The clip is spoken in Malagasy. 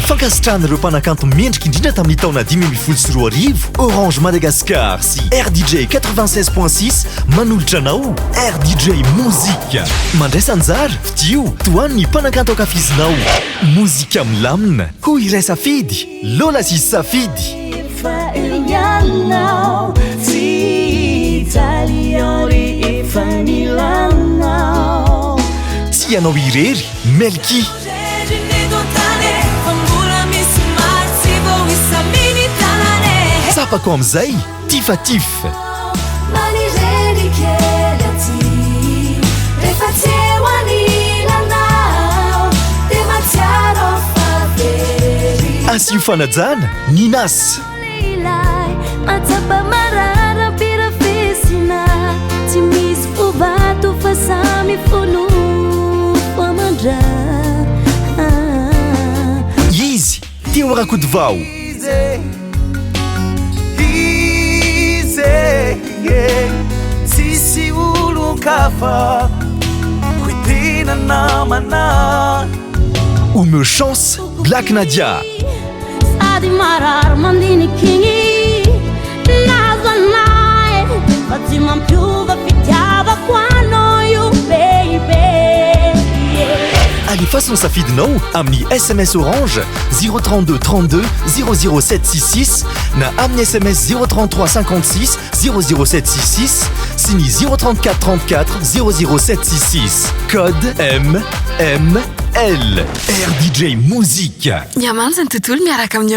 Fankasitrana ireo mpanakanto mendrika indrindra tamin'ny taona 2024 Orange Madagascar sy RDJ 96.6 manolotra anao RDJ Mozika mandraisa anjara fidio toan'ny mpanakanto ankafizinao mozika milamina ho iray safidy Lola sy safidy tsy ianao irery Melky sapako amizay Tifatif Asio fanajana Ninas Izy Teo Rakotovao Sisi ulu kafa Kuitina na mana Uma Chance Black Nadia Sadi marar mandini kingi Nazanai Fatima mpiuva fitiava kwano you baby Alifason safidinao amin'ny SMS Orange 032 32 00766 na amin'ny SMS 033 56 00766 sy ny 034 34 00766 code MML RDJ Mozika Niamanza ny tontolo miaraka amin'ny